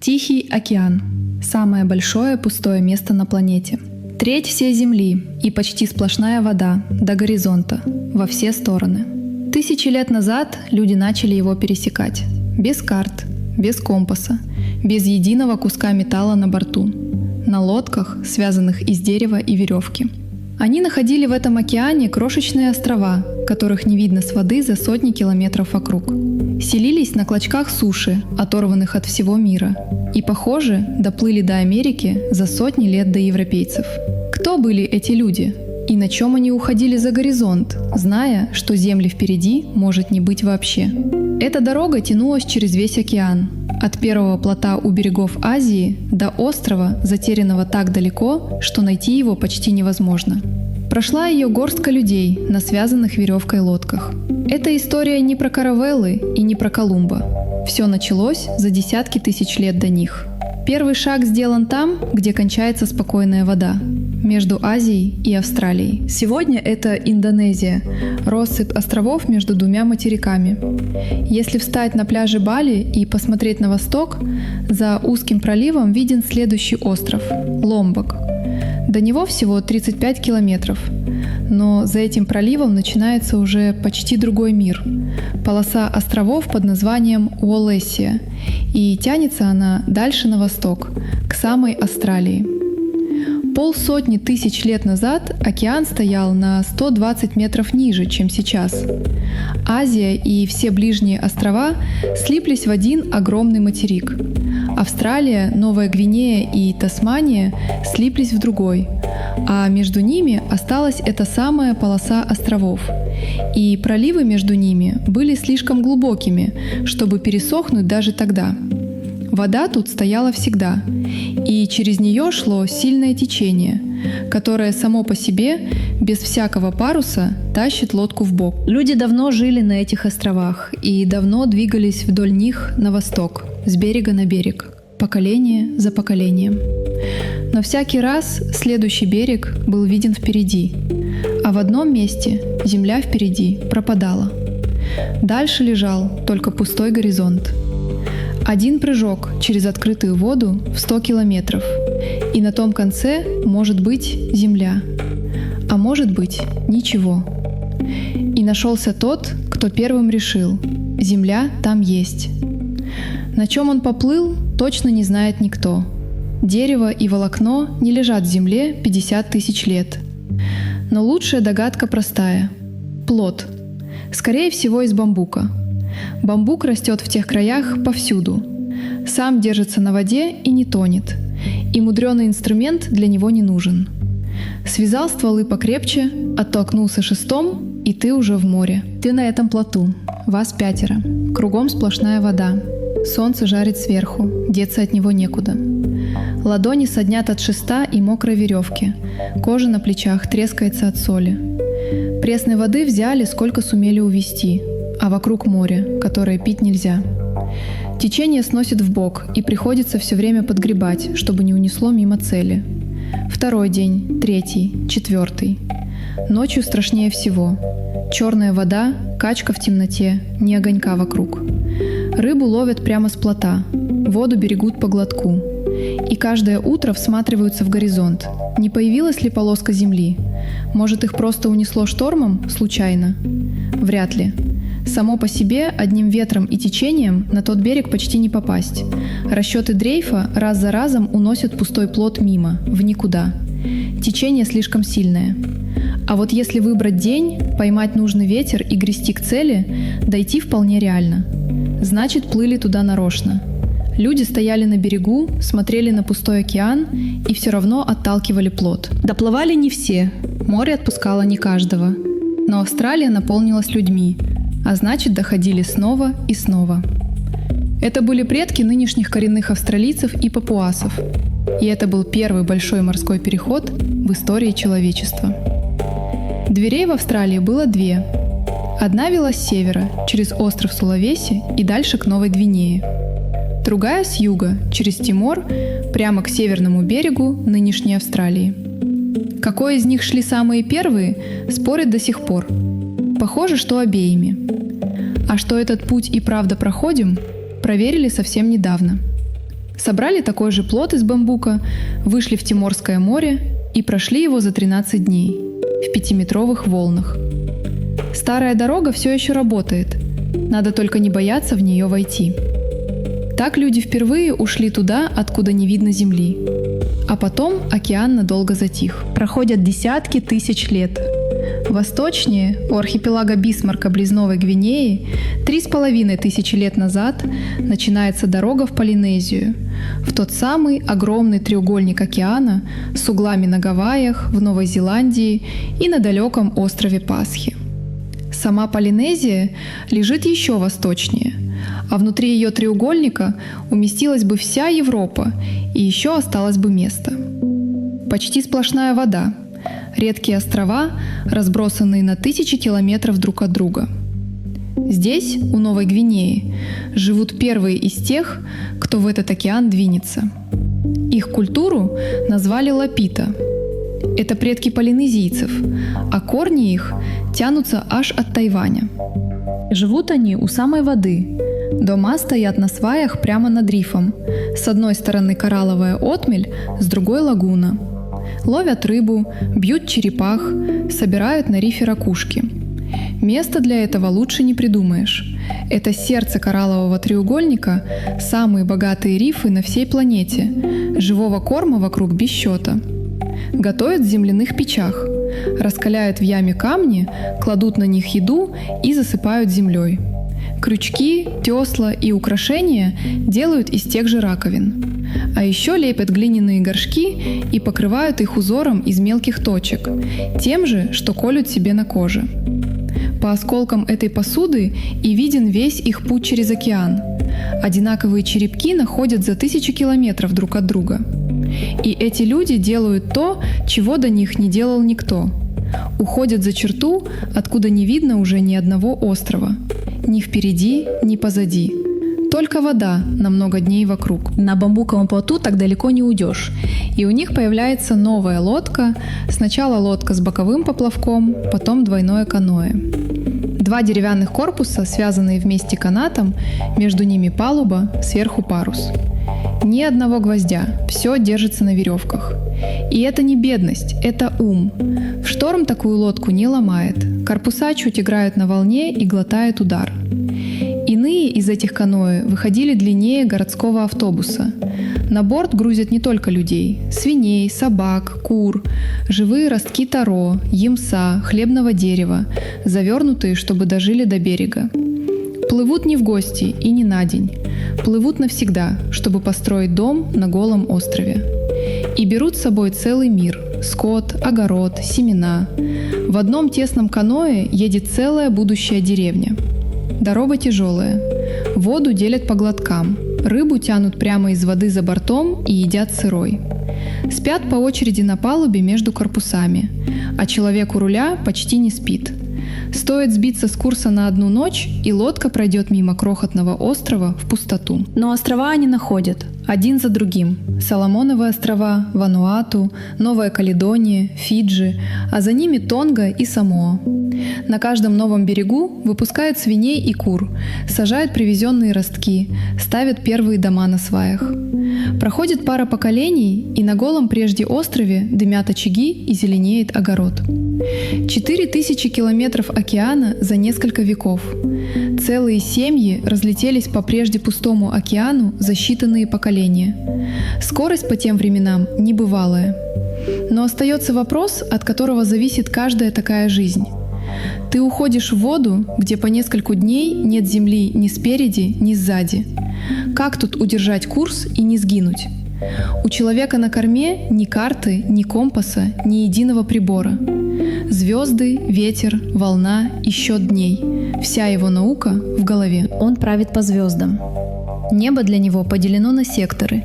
Тихий океан – самое большое пустое место на планете. Треть всей Земли и почти сплошная вода до горизонта, во все стороны. Тысячи лет назад люди начали его пересекать. Без карт, без компаса, без единого куска металла на борту. На лодках, связанных из дерева и веревки. Они находили в этом океане крошечные острова, которых не видно с воды за сотни километров вокруг. Селились на клочках суши, оторванных от всего мира. И, похоже, доплыли до Америки за сотни лет до европейцев. Кто были эти люди? И на чем они уходили за горизонт, зная, что земли впереди может не быть вообще? Эта дорога тянулась через весь океан. От первого плота у берегов Азии до острова, затерянного так далеко, что найти его почти невозможно. Прошла ее горстка людей на связанных веревкой лодках. Эта история не про каравеллы и не про Колумба. Все началось за десятки тысяч лет до них. Первый шаг сделан там, где кончается спокойная вода, между Азией и Австралией. Сегодня это Индонезия, россыпь островов между двумя материками. Если встать на пляже Бали и посмотреть на восток, за узким проливом виден следующий остров – Ломбок. До него всего 35 километров, но за этим проливом начинается уже почти другой мир – полоса островов под названием Уоллесия, и тянется она дальше на восток, к самой Австралии. 500 тысяч лет назад океан стоял на 120 метров ниже, чем сейчас. Азия и все ближние острова слиплись в один огромный материк. Австралия, Новая Гвинея и Тасмания слиплись в другой, а между ними осталась эта самая полоса островов. И проливы между ними были слишком глубокими, чтобы пересохнуть даже тогда. Вода тут стояла всегда, и через нее шло сильное течение, которое само по себе, без всякого паруса, тащит лодку вбок. Люди давно жили на этих островах и давно двигались вдоль них на восток, с берега на берег, поколение за поколением. Но всякий раз следующий берег был виден впереди, а в одном месте земля впереди пропадала. Дальше лежал только пустой горизонт. Один прыжок через открытую воду в 100 километров, и на том конце может быть земля, а может быть ничего. И нашелся тот, кто первым решил – земля там есть. На чем он поплыл, точно не знает никто. Дерево и волокно не лежат в земле 50 тысяч лет. Но лучшая догадка простая – плот. Скорее всего, из бамбука. Бамбук растет в тех краях повсюду. Сам держится на воде и не тонет. И мудреный инструмент для него не нужен. Связал стволы покрепче, оттолкнулся шестом, и ты уже в море. Ты на этом плоту. Вас 5. Кругом сплошная вода. Солнце жарит сверху, деться от него некуда. Ладони соднят от шеста и мокрой веревки. Кожа на плечах трескается от соли. Пресной воды взяли, сколько сумели увезти, а вокруг море, которое пить нельзя. Течение сносит вбок, и приходится все время подгребать, чтобы не унесло мимо цели. 2 день, 3, 4. Ночью страшнее всего. Черная вода, качка в темноте, ни огонька вокруг. Рыбу ловят прямо с плота, воду берегут по глотку. И каждое утро всматриваются в горизонт. Не появилась ли полоска земли? Может, их просто унесло штормом, случайно? Вряд ли. Само по себе одним ветром и течением на тот берег почти не попасть. Расчеты дрейфа раз за разом уносят пустой плот мимо, в никуда. Течение слишком сильное. А вот если выбрать день, поймать нужный ветер и грести к цели, дойти вполне реально. Значит, плыли туда нарочно. Люди стояли на берегу, смотрели на пустой океан и все равно отталкивали плот. Доплывали не все, море отпускало не каждого. Но Австралия наполнилась людьми, а значит, доходили снова и снова. Это были предки нынешних коренных австралийцев и папуасов. И это был первый большой морской переход в истории человечества. Дверей в Австралии было 2. Одна вела с севера, через остров Сулавеси и дальше к Новой Гвинее. Другая с юга, через Тимор, прямо к северному берегу нынешней Австралии. Какой из них шли самые первые, спорят до сих пор. Похоже, что обеими. А что этот путь и правда проходим, проверили совсем недавно. Собрали такой же плот из бамбука, вышли в Тиморское море и прошли его за 13 дней в 5-метровых волнах. Старая дорога все еще работает, надо только не бояться в нее войти. Так люди впервые ушли туда, откуда не видно земли. А потом океан надолго затих. Проходят десятки тысяч лет. Восточнее, у архипелага Бисмарка близ Новой Гвинеи, 3500 лет назад начинается дорога в Полинезию, в тот самый огромный треугольник океана с углами на Гавайях, в Новой Зеландии и на далеком острове Пасхи. Сама Полинезия лежит еще восточнее, а внутри ее треугольника уместилась бы вся Европа, и еще осталось бы место. Почти сплошная вода, редкие острова, разбросанные на тысячи километров друг от друга. Здесь, у Новой Гвинеи, живут первые из тех, кто в этот океан двинется. Их культуру назвали лапита. Это предки полинезийцев, а корни их тянутся аж от Тайваня. Живут они у самой воды. Дома стоят на сваях прямо над рифом. С одной стороны коралловая отмель, с другой лагуна. Ловят рыбу, бьют черепах, собирают на рифе ракушки. Место для этого лучше не придумаешь. Это сердце кораллового треугольника, самые богатые рифы на всей планете. Живого корма вокруг без счета. Готовят в земляных печах, раскаляют в яме камни, кладут на них еду и засыпают землей. Крючки, тесла и украшения делают из тех же раковин. А еще лепят глиняные горшки и покрывают их узором из мелких точек, тем же, что колют себе на коже. По осколкам этой посуды и виден весь их путь через океан. Одинаковые черепки находят за 1000 километров друг от друга. И эти люди делают то, чего до них не делал никто. Уходят за черту, откуда не видно уже ни одного острова. Ни впереди, ни позади. Только вода на много дней вокруг. На бамбуковом плоту так далеко не уйдешь. И у них появляется новая лодка. Сначала лодка с боковым поплавком, потом двойное каноэ. 2 деревянных корпуса, связанные вместе канатом, между ними палуба, сверху парус. Ни одного гвоздя, все держится на веревках. И это не бедность, это ум. В шторм такую лодку не ломает. Корпуса чуть играют на волне и глотают удар. Иные из этих каноэ выходили длиннее городского автобуса. На борт грузят не только людей – свиней, собак, кур, живые ростки таро, ямса, хлебного дерева, завернутые, чтобы дожили до берега. Плывут не в гости и не на день. Плывут навсегда, чтобы построить дом на голом острове. И берут с собой целый мир – скот, огород, семена. В одном тесном каноэ едет целая будущая деревня. Дорога тяжелая. Воду делят по глоткам. Рыбу тянут прямо из воды за бортом и едят сырой. Спят по очереди на палубе между корпусами, а человек у руля почти не спит. Стоит сбиться с курса на одну ночь, и лодка пройдет мимо крохотного острова в пустоту. Но острова они находят, один за другим. Соломоновы острова, Вануату, Новая Каледония, Фиджи, а за ними Тонга и Самоа. На каждом новом берегу выпускают свиней и кур, сажают привезенные ростки, ставят первые дома на сваях. Проходит пара поколений, и на голом прежде острове дымят очаги и зеленеет огород. 4000 километров океана за несколько веков. Целые семьи разлетелись по прежде пустому океану за считанные поколения. Скорость по тем временам небывалая. Но остается вопрос, от которого зависит каждая такая жизнь. Ты уходишь в воду, где по нескольку дней нет земли ни спереди, ни сзади. Как тут удержать курс и не сгинуть? У человека на корме ни карты, ни компаса, ни единого прибора. Звезды, ветер, волна и счет дней. Вся его наука в голове. Он правит по звездам. Небо для него поделено на секторы.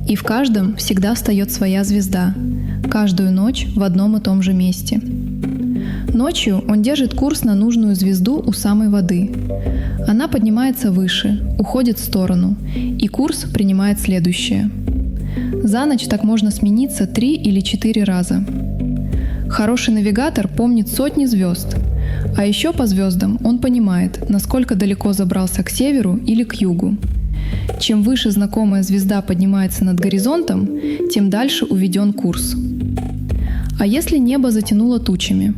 И в каждом всегда встает своя звезда. Каждую ночь в одном и том же месте. Ночью он держит курс на нужную звезду у самой воды. Она поднимается выше, уходит в сторону, и курс принимает следующее. За ночь так можно смениться 3 или 4 раза. Хороший навигатор помнит сотни звезд, а еще по звездам он понимает, насколько далеко забрался к северу или к югу. Чем выше знакомая звезда поднимается над горизонтом, тем дальше уведен курс. А если небо затянуло тучами?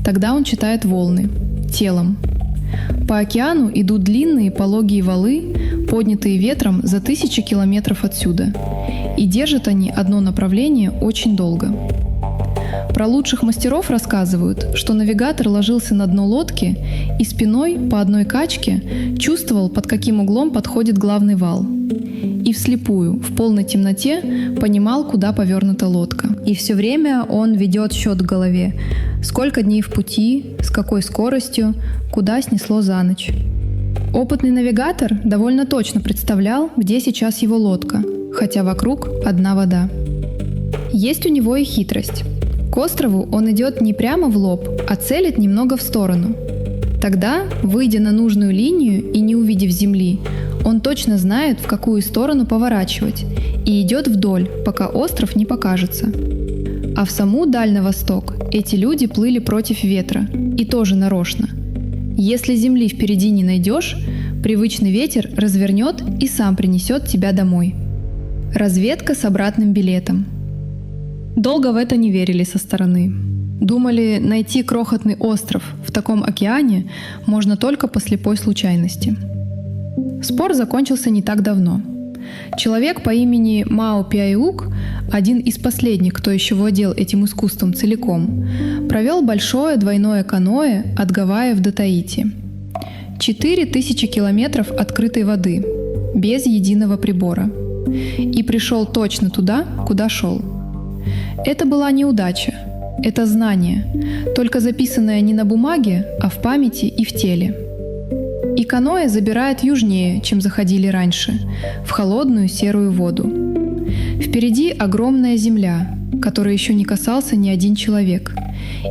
Тогда он читает волны телом. По океану идут длинные пологие валы, поднятые ветром за тысячи километров отсюда. И держат они одно направление очень долго. Про лучших мастеров рассказывают, что навигатор ложился на дно лодки и спиной по одной качке чувствовал, под каким углом подходит главный вал. И вслепую, в полной темноте, понимал, куда повернута лодка. И все время он ведет счет в голове. Сколько дней в пути, с какой скоростью, куда снесло за ночь. Опытный навигатор довольно точно представлял, где сейчас его лодка, хотя вокруг одна вода. Есть у него и хитрость. К острову он идет не прямо в лоб, а целит немного в сторону. Тогда, выйдя на нужную линию и не увидев земли, он точно знает, в какую сторону поворачивать, и идет вдоль, пока остров не покажется. А в саму даль на восток эти люди плыли против ветра, и тоже нарочно. Если земли впереди не найдешь, привычный ветер развернет и сам принесет тебя домой. Разведка с обратным билетом. Долго в это не верили со стороны. Думали, найти крохотный остров в таком океане можно только по слепой случайности. Спор закончился не так давно. Человек по имени Мао Пяиук, один из последних, кто еще владел этим искусством целиком, провел большое двойное каноэ от Гавайев до Таити. 4000 километров открытой воды, без единого прибора. И пришел точно туда, куда шел. Это была неудача, это знание, только записанное не на бумаге, а в памяти и в теле. И каноэ забирает южнее, чем заходили раньше, в холодную серую воду. Впереди огромная земля, которой еще не касался ни один человек,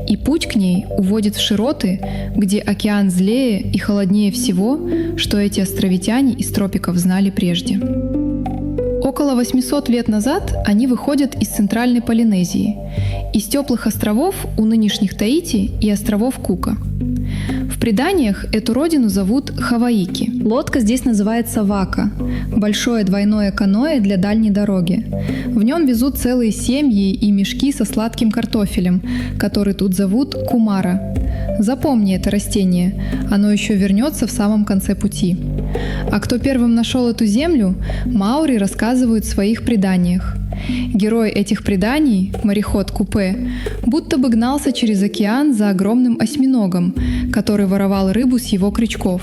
и путь к ней уводит в широты, где океан злее и холоднее всего, что эти островитяне из тропиков знали прежде. Около 800 лет назад они выходят из Центральной Полинезии, из теплых островов у нынешних Таити и островов Кука. В преданиях эту родину зовут Хаваики. Лодка здесь называется вака – большое двойное каноэ для дальней дороги. В нем везут целые семьи и мешки со сладким картофелем, который тут зовут кумара. Запомни это растение, оно еще вернется в самом конце пути. А кто первым нашел эту землю, маори рассказывают в своих преданиях. Герой этих преданий, мореход Купе, будто бы гнался через океан за огромным осьминогом, который воровал рыбу с его крючков,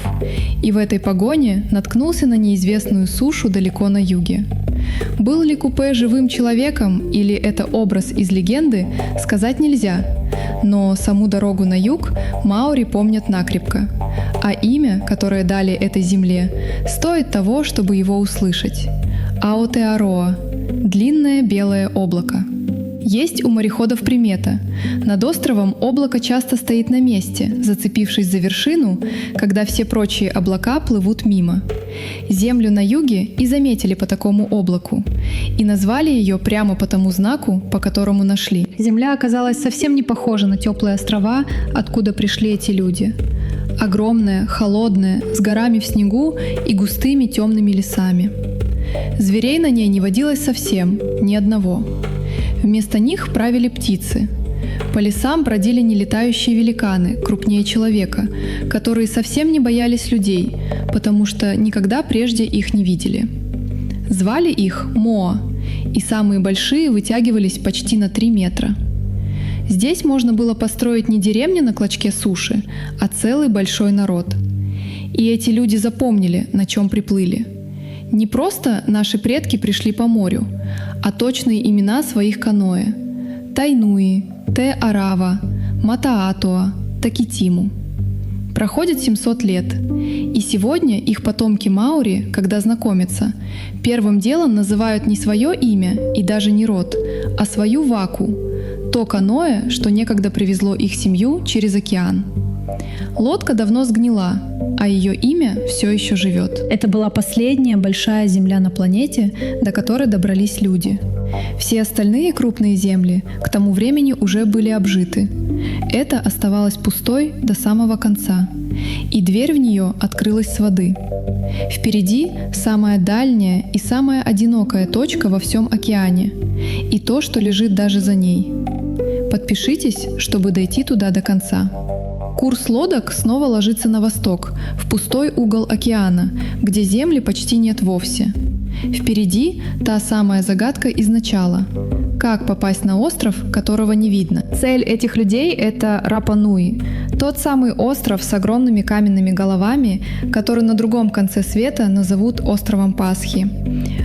и в этой погоне наткнулся на неизвестную сушу далеко на юге. Был ли Купе живым человеком или это образ из легенды, сказать нельзя, но саму дорогу на юг маори помнят накрепко, а имя, которое дали этой земле, стоит того, чтобы его услышать – Аотеароа – длинное белое облако. Есть у мореходов примета. Над островом облако часто стоит на месте, зацепившись за вершину, когда все прочие облака плывут мимо. Землю на юге и заметили по такому облаку, и назвали ее прямо по тому знаку, по которому нашли. Земля оказалась совсем не похожа на теплые острова, откуда пришли эти люди. Огромная, холодная, с горами в снегу и густыми темными лесами. Зверей на ней не водилось совсем, ни одного. Вместо них правили птицы. По лесам бродили нелетающие великаны, крупнее человека, которые совсем не боялись людей, потому что никогда прежде их не видели. Звали их Моа, и самые большие вытягивались почти на 3 метра. Здесь можно было построить не деревню на клочке суши, а целый большой народ. И эти люди запомнили, на чем приплыли. Не просто наши предки пришли по морю, а точные имена своих каноэ – Тайнуи, Те-Арава, Матаатуа, Такитиму. Проходит 700 лет, и сегодня их потомки маори, когда знакомятся, первым делом называют не свое имя и даже не род, а свою ваку – то каноэ, что некогда привезло их семью через океан. Лодка давно сгнила, а ее имя все еще живет. Это была последняя большая земля на планете, до которой добрались люди. Все остальные крупные земли к тому времени уже были обжиты. Это оставалось пустой до самого конца. и дверь в нее открылась с воды. Впереди самая дальняя и самая одинокая точка во всем океане, и то, что лежит даже за ней. Подпишитесь, чтобы дойти туда до конца. Курс лодок снова ложится на восток, в пустой угол океана, где земли почти нет вовсе. Впереди та самая загадка из начала. Как попасть на остров, которого не видно? Цель этих людей — это Рапа-Нуи, тот самый остров с огромными каменными головами, который на другом конце света назовут островом Пасхи.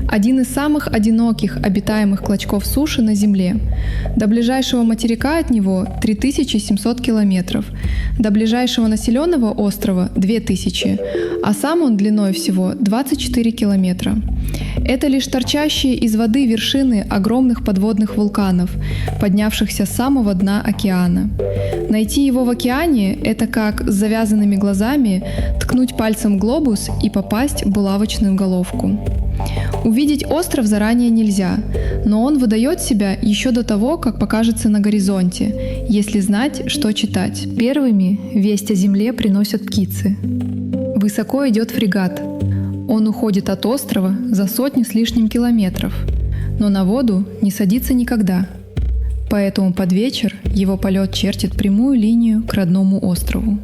Один из самых одиноких обитаемых клочков суши на Земле. До ближайшего материка от него 3700 километров, до ближайшего населенного острова 2000, а сам он длиной всего 24 километра. Это лишь торчащие из воды вершины огромных подводных вулканов, поднявшихся с самого дна океана. Найти его в океане — это как с завязанными глазами ткнуть пальцем в глобус и попасть в булавочную головку. Увидеть остров заранее нельзя, но он выдает себя еще до того, как покажется на горизонте, если знать, что читать. Первыми весть о земле приносят птицы. Высоко идет фрегат. Он уходит от острова за сотню с лишним километров, но на воду не садится никогда. Поэтому под вечер его полет чертит прямую линию к родному острову.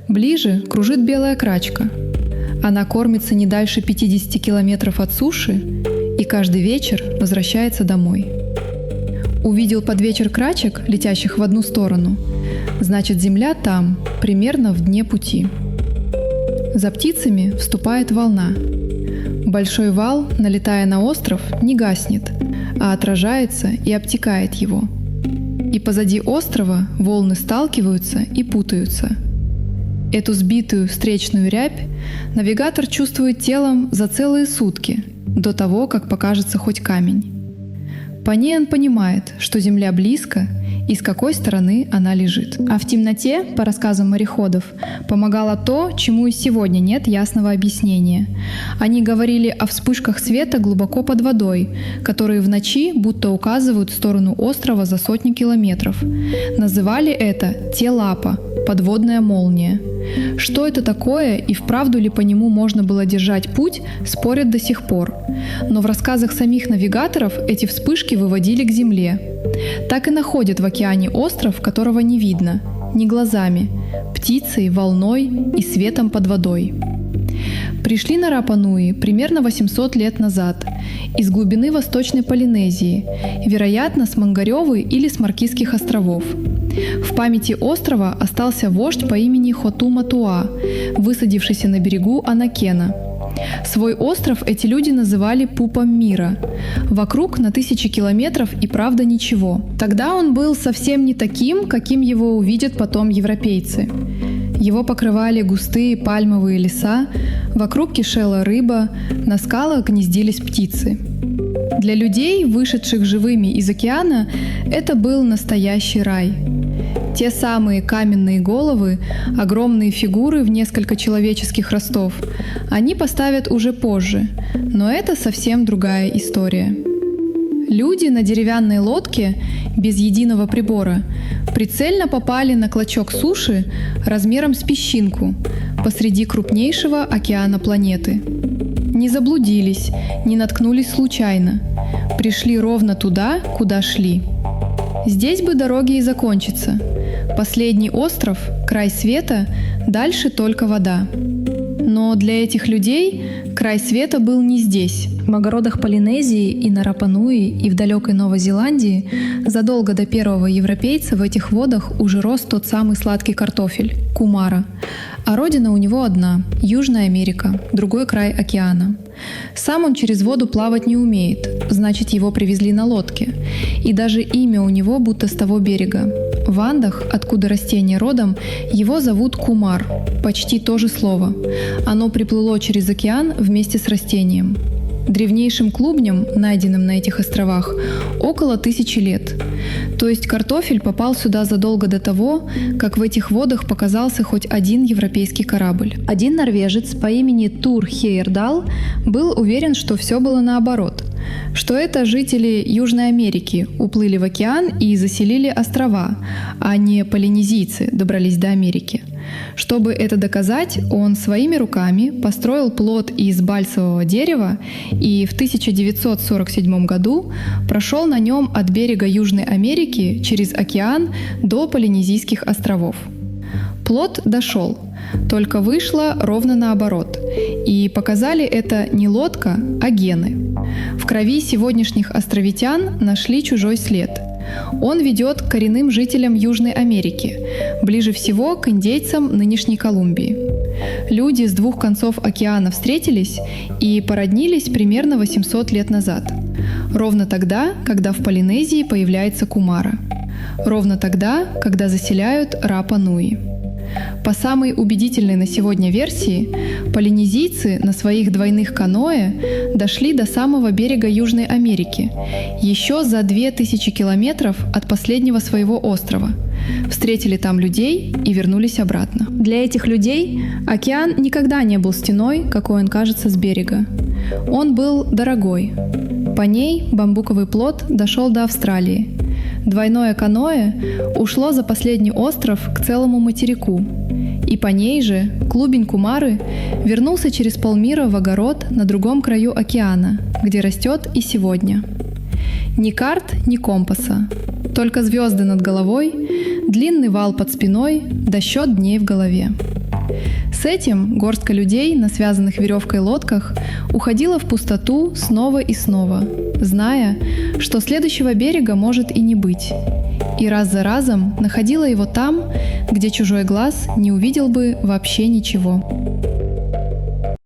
Ближе кружит белая крачка. Она кормится не дальше 50 километров от суши и каждый вечер возвращается домой. Увидел под вечер крачек, летящих в одну сторону, значит, земля там, примерно в дне пути. За птицами вступает волна. Большой вал, налетая на остров, не гаснет, а отражается и обтекает его. И позади острова волны сталкиваются и путаются. Эту сбитую встречную рябь навигатор чувствует телом за целые сутки, до того, как покажется хоть камень. По ней он понимает, что земля близко и с какой стороны она лежит. А в темноте, по рассказам мореходов, помогало то, чему и сегодня нет ясного объяснения. Они говорили о вспышках света глубоко под водой, которые в ночи будто указывают в сторону острова за сотню километров. Называли это «Те-Лапа», подводная молния. Что это такое и вправду ли по нему можно было держать путь, спорят до сих пор. Но в рассказах самих навигаторов эти вспышки выводили к земле. Так и находят в океане остров, которого не видно, ни глазами, птицей, волной и светом под водой. Пришли на Рапа-Нуи примерно 800 лет назад из глубины Восточной Полинезии, вероятно, с Мангаревы или с Маркизских островов. В памяти острова остался вождь по имени Хоту-Матуа, высадившийся на берегу Анакена. Свой остров эти люди называли пупом мира. Вокруг на 1000 километров и правда ничего. Тогда он был совсем не таким, каким его увидят потом европейцы. Его покрывали густые пальмовые леса, вокруг кишела рыба, на скалах гнездились птицы. Для людей, вышедших живыми из океана, это был настоящий рай. Те самые каменные головы, огромные фигуры в несколько человеческих ростов, они поставят уже позже, но это совсем другая история. Люди на деревянной лодке, без единого прибора, прицельно попали на клочок суши размером с песчинку посреди крупнейшего океана планеты. Не заблудились, не наткнулись случайно. Пришли ровно туда, куда шли. Здесь бы дороги и закончатся. Последний остров, край света, дальше только вода. Но для этих людей край света был не здесь. В огородах Полинезии и на Рапа-Нуи и в далекой Новой Зеландии задолго до первого европейца в этих водах уже рос тот самый сладкий картофель – кумара. А родина у него одна – Южная Америка, другой край океана. Сам он через воду плавать не умеет, значит, его привезли на лодке. И даже имя у него будто с того берега. В Андах, откуда растение родом, его зовут кумар, почти то же слово. Оно приплыло через океан вместе с растением. Древнейшим клубням, найденным на этих островах, около 1000 лет. То есть картофель попал сюда задолго до того, как в этих водах показался хоть один европейский корабль. Один норвежец по имени Тур Хейердал был уверен, что все было наоборот, что это жители Южной Америки уплыли в океан и заселили острова, а не полинезийцы добрались до Америки. Чтобы это доказать, он своими руками построил плот из бальсового дерева и в 1947 году прошел на нем от берега Южной Америки через океан до Полинезийских островов. Плот дошел, только вышло ровно наоборот. И показали это не лодка, а гены. В крови сегодняшних островитян нашли чужой след. Он ведет к коренным жителям Южной Америки, ближе всего к индейцам нынешней Колумбии. Люди с двух концов океана встретились и породнились примерно 800 лет назад. Ровно тогда, когда в Полинезии появляется Кумара. Ровно тогда, когда заселяют Рапа-Нуи. По самой убедительной на сегодня версии, полинезийцы на своих двойных каноэ дошли до самого берега Южной Америки, еще за 2000 километров от последнего своего острова, встретили там людей и вернулись обратно. Для этих людей океан никогда не был стеной, какой он кажется с берега. Он был дорогой. По ней бамбуковый плот дошел до Австралии. Двойное каноэ ушло за последний остров к целому материку, и по ней же клубень Кумары вернулся через полмира в огород на другом краю океана, где растет и сегодня. Ни карт, ни компаса, только звезды над головой, длинный вал под спиной, да счет дней в голове. С этим горстка людей на связанных веревкой лодках уходила в пустоту снова и снова, зная, что следующего берега может и не быть, и раз за разом находила его там, где чужой глаз не увидел бы вообще ничего.